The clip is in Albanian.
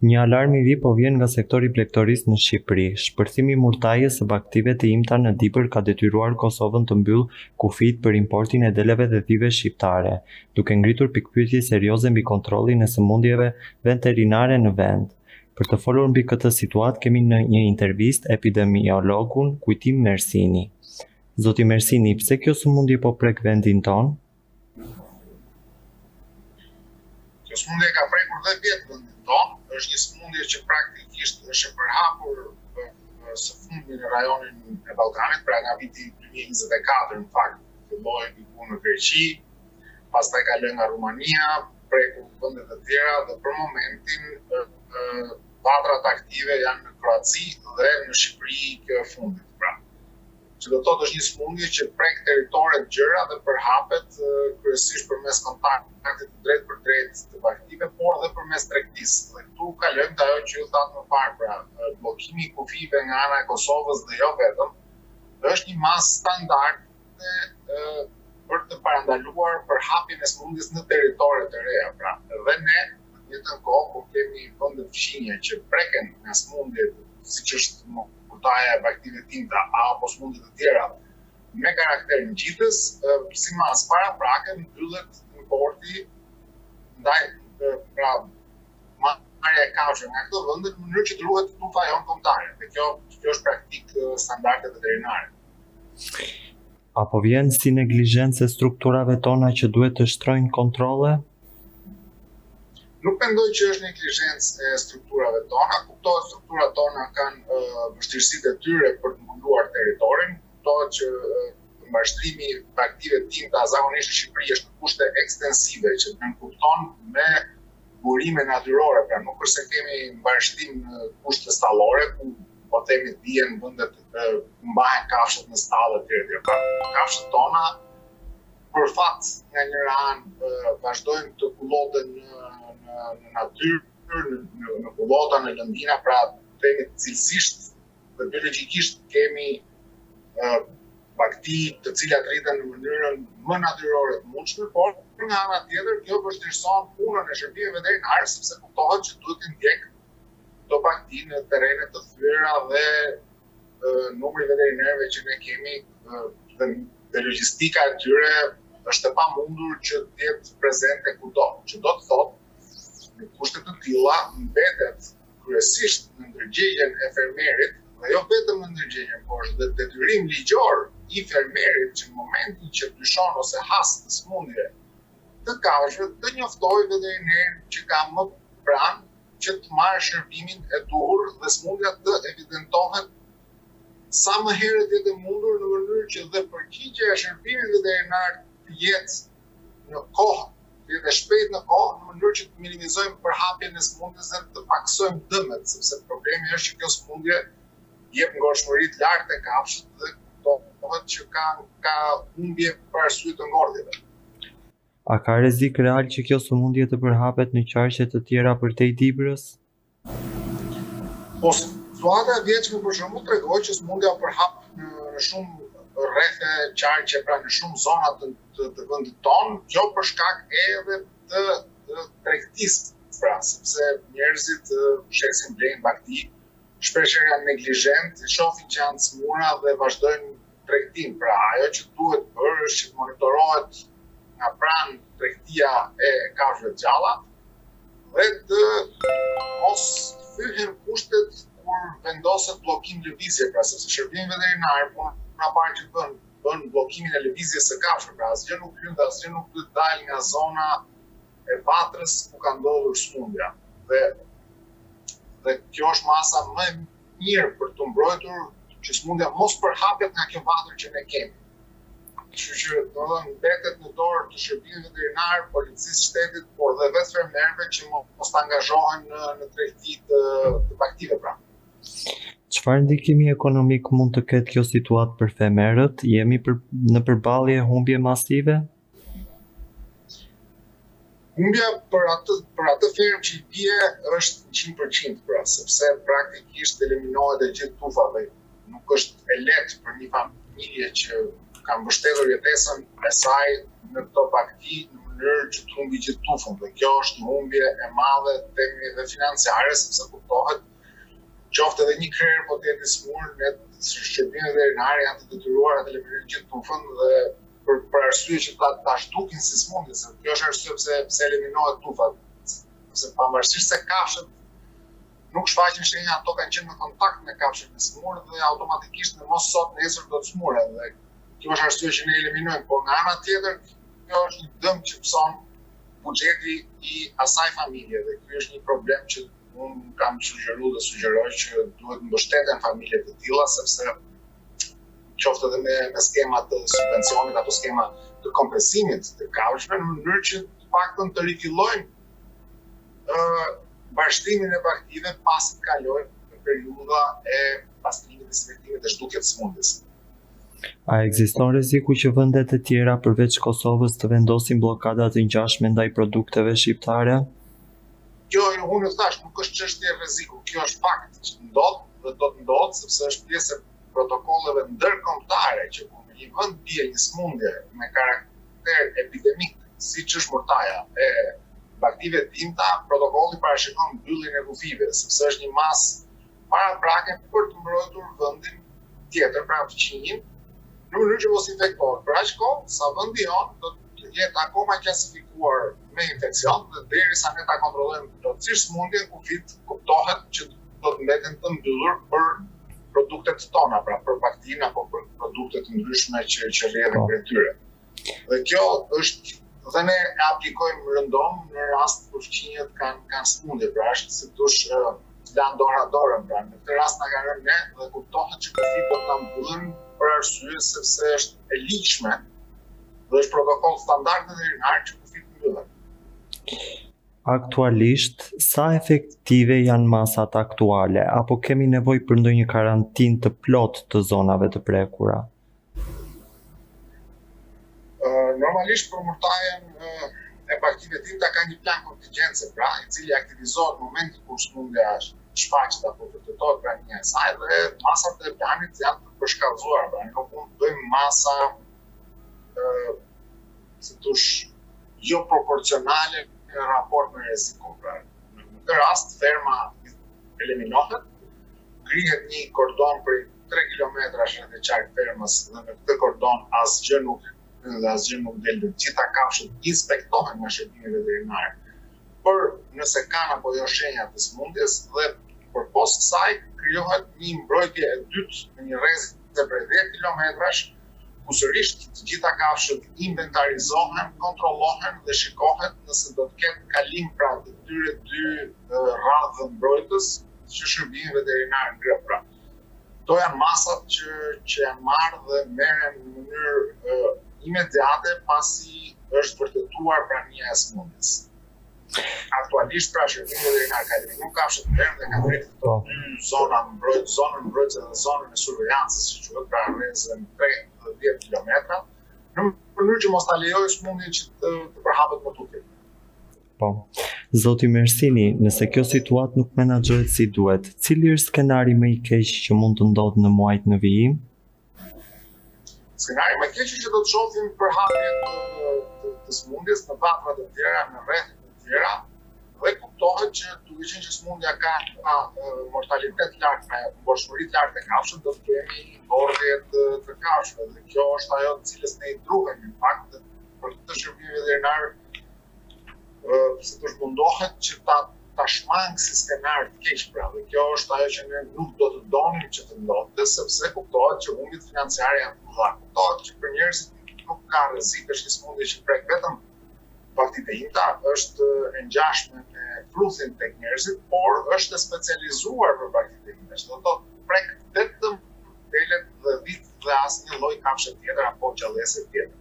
Një alarm i ri po vjen nga sektori plegtorisë në Shqipëri. Shpërthimi i murtajës së baktive të imta në Dibër ka detyruar Kosovën të mbyllë kufijtë për importin e deleve dhe dhive shqiptare, duke ngritur pikpyetje serioze mbi kontrollin e sëmundjeve veterinare në vend. Për të folur mbi këtë situatë kemi në një intervistë epidemiologun Kujtim Mersini. Zoti Mersini, pse kjo sëmundje po prek vendin ton? Kjo sëmundje ka prekur 10 vjet vendin ton. Është një sëmundje që praktikisht është e përhapur së fundi në rajonin e Ballkanit, pra nga viti 2024 në fakt, filloi diku në Greqi, pastaj ka lënë nga Rumania, preku vende të tjera dhe për momentin patrat aktive janë në Kroaci dhe në Shqipëri kjo e fundit. Pra, që do të thotë është një sëmundje që prek territore të gjëra dhe përhapet kryesisht përmes kontaktit të drejt për drejt të baktive, por dhe përmes tregtisë. Dhe këtu ka lënë ajo që ju thatë më parë, pra bllokimi i kufive nga ana e Kosovës dhe jo vetëm, është një masë standarde për të parandaluar përhapjen e sëmundjes në territore të reja. Pra, edhe ne në jetën kohë kur kemi vende fshinje që preken nga sëmundjet, siç është murtaja e baktive të imta apo sëmundje të tjera me karakter ngjitës, si mas paraprake mbyllet importi ndaj pra marrja e kafshëve nga këto vende në mënyrë që të ruhet tufa jon kombëtare. Dhe kjo është praktik standarde veterinare. Apo vjen si neglizhencë e strukturave tona që duhet të shtrojnë kontrolle? Nuk mendoj që është neglizhencë e strukturave tona, kuptohet strukturat tona kanë vështirësitë e tyre për të mbuluar territorin, kuptohet që mbështrimi i baktive të imta zakonisht në Shqipëri është në kushte ekstensive që nënkupton me burime natyrore, pra nuk është se kemi mbështrim në kushte stallore, ku po themi bien vendet ku mbahen kafshët në stallë të tjera. Pra, kafshët tona për fat nga njëra anë vazhdojnë të kulloten në natyrë, në kullota, në lëndina, pra themi cilësisht dhe biologjikisht kemi bakti të cilat rriten në mënyrën më natyrore të mundshme, por nga ana tjetër kjo vështirëson punën e shërbimeve veterinare, sepse kuptohet që duhet të ndjek këto bakti në terrene të thyera dhe numri veterinerëve që ne kemi dhe logjistika e tyre është e pamundur që të jetë prezente kudo. Që do të thotë në kushte të tilla mbetet kryesisht në ndërgjegjen e fermerit, dhe jo vetëm në ndërgjegjen, por është dhe detyrim ligjor i fermerit që në momentin që dyshon ose has të sëmundje të kafshëve të njoftojë veterinerin që ka më pranë që të marrë shërbimin e duhur dhe sëmundja të evidentohet sa më herët jetë e mundur në mënyrë që dhe përgjigjja e shërbimit veterinar të jetë në kohë, të jetë e shpejt në kohë, në mënyrë që të minimizojmë përhapjen e sëmundjes dhe të paksojmë dëmet, sepse problemi është që kjo sëmundje jep ngorshmëri të lartë e kafshët dhe kuptohet që ka humbje për arsye të ngordhjeve. A ka rrezik real që kjo sëmundje të përhapet në qarqe të tjera përtej Dibrës? Po, situata e vjetshme për shembull tregon që sëmundja përhap në shumë rrethe qarqe, pra në shumë zona të vendit tonë, kjo për shkak edhe të tregtisë, pra sepse njerëzit shesin blejnë bakti, shpesh janë neglizhent, shohin që janë smura dhe vazhdojnë tregtin. Pra ajo që duhet bërë është që të monitorohet nga pranë tregtia e kafshëve të gjalla dhe të mos thyhen kushtet kur vendoset bllokim lëvizje, pra sepse shërbimi veterinar puna parë që bën bllokimin e lëvizjes së kafshëve, pra asgjë nuk hyn dhe asgjë nuk duhet dalë nga zona e vatrës ku ka ndodhur sëmundja. Dhe kjo është masa më e mirë për të mbrojtur që sëmundja mos përhapet nga kjo vatër që ne kemi. Kështu që mbetet në dorë të shërbimit veterinar, policisë shtetit, por dhe vetë fermerëve që mos të angazhohen në tregti të baktive, pra. Çfarë ndikimi ekonomik mund të ketë kjo situatë për fermerët? Jemi në përballje humbje masive? Humbja për atë fermë që i bie është 100%, pra, sepse praktikisht eliminohet e gjithë tufa dhe nuk është e lehtë për një familje që ka mbështetur jetesën e saj në këto bakti në mënyrë që të humbi gjithë tufën. Dhe kjo është një humbje e madhe dhe financiare, sepse kuptohet qoftë edhe një krerë po të jetë i smur, ne shërbimet veterinare janë të detyruar të eliminojnë gjithë tufën dhe për arsye që ta zhdukin si smundje, se kjo është arsye pse eliminohet tufa. Sepse pavarësisht se kafshët nuk shfaqin shenja, ato kanë qenë në kontakt me kafshët e smur dhe automatikisht në mos sot nesër do të smuren. Dhe kjo është arsye që ne eliminojmë, por nga ana tjetër kjo është një dëm që pëson buxheti i asaj familje dhe ky është një problem që unë kam sugjeruar dhe sugjeroj që duhet mbështeten familje të tilla, sepse qoftë edhe me skema të subvencionit apo skema të kompensimit të kafshëve në mënyrë që të paktën të rifillojnë bashkëtimin e baktive pasi të kalojnë periudha e pastrimit dhe selektimit të zhdukjes së smundjes. A ekziston rreziku që vendet e tjera përveç Kosovës të vendosin bllokada të ngjashme ndaj produkteve shqiptare? Kjo unë thash nuk është çështje rreziku, kjo është fakt që ndodh dhe do të ndodhë sepse është pjesë e protokolleve ndërkombëtare që kur një vend bie një smundje me karakter epidemik, siç është mortaja e baktive timta, protokolli parashikon mbylljen e kufive, sepse është një masë paraprake për të mbrojtur vendin tjetër, pra fqinjin, në mënyrë që mos infektohet. Për aq kohë sa vendi jon do të jetë akoma klasifikuar me infekcion dhe derisa ne ta kontrollojmë plotësisht smundjen, kufit kuptohet që do të mbeten të mbyllur për produktet tona, pra për bakterinë apo për produkte të ndryshme që rrjedhin prej tyre. Dhe kjo është dhe ne e aplikojmë rëndom në rast kur fqinjet kanë smundje, pra është si dush lanë dora dorën, pra në këtë rast na kanë rënë ne dhe kuptohet që kufit do të na mbyllen për arsye sepse është e ligjshme dhe është protokoll standard veterinar që kufit mbyllen. Aktualisht, sa efektive janë masat aktuale, apo kemi nevojë për ndonjë karantinë të plotë të zonave të prekura? Normalisht për mortajen e baktive timta ka një plan kontingjence, pra i cili aktivizohet në momentin kur smundja shfaqet apo vërtetohet pranë e saj dhe masat e planit janë të përshkallëzuara, pra nuk mund të bëjmë masa si thosh jo proporcionale në raport me rrezikun. Pra në këtë rast ferma eliminohet, krihet një kordon për 3 kilometrash rreth e qark fermës dhe në këtë kordon asgjë nuk del, gjitha kafshët inspektohen nga shërbimi veterinar për nëse kanë apo jo shenja të smundjes dhe përpos kësaj krijohet një mbrojtje e dytë në një rrezik prej 10 kilometrash, ku sërish të gjitha kafshët inventarizohen, kontrollohen dhe shikohet nëse do të ketë kalim pra të tyre dy radhë mbrojtës që shërbimi veterinar ngreh pra. Kto janë masat që janë marrë dhe merren në mënyrë imediate pasi është vërtetuar prania e smundjes. Aktualisht pra shërbimi veterinar ka eliminuar kafshët e verë dhe ka drejtë këto dy zona zonën mbrojtëse dhe zonën e survejancës, si quhet, pra rrezën 3 dhe 10 kilometra, në mënyrë që mos ta lejojë smundjen që të përhapet më tutje. Po. Zoti Mersini, nëse kjo situatë nuk menaxhohet si duhet, cili është skenari më i keq që mund të ndodhë në muajt në vijim? Skenari më i keq që do të shohim përhapje të smundjes në vatra të tjera, në rrethet të tjera, dhe kuptohet që duke qenë që smundja ka mortalitet lart, pra mborshmëri të lartë e kafshëve, do të kemi bordhje të kafshëve dhe kjo është ajo të cilës ne i druhemi në fakt për këtë shërbim veterinar se të mundohet që ta shmangë si skenar të keq pra dhe kjo është ajo që ne nuk do të donim që të ndodhte sepse kuptohet që humbjet financiare janë të mëdha. Kuptohet që për njerëzit nuk ka rrezik, është një smundje që prek vetëm baktitë imta, është e ngjashme me fruthin tek njerëzit, por është e specializuar për baktitë imta. Do të thotë prek vetëm delet dhe vit dhe asnjë lloj kafshë tjetër apo gjallëse tjetër.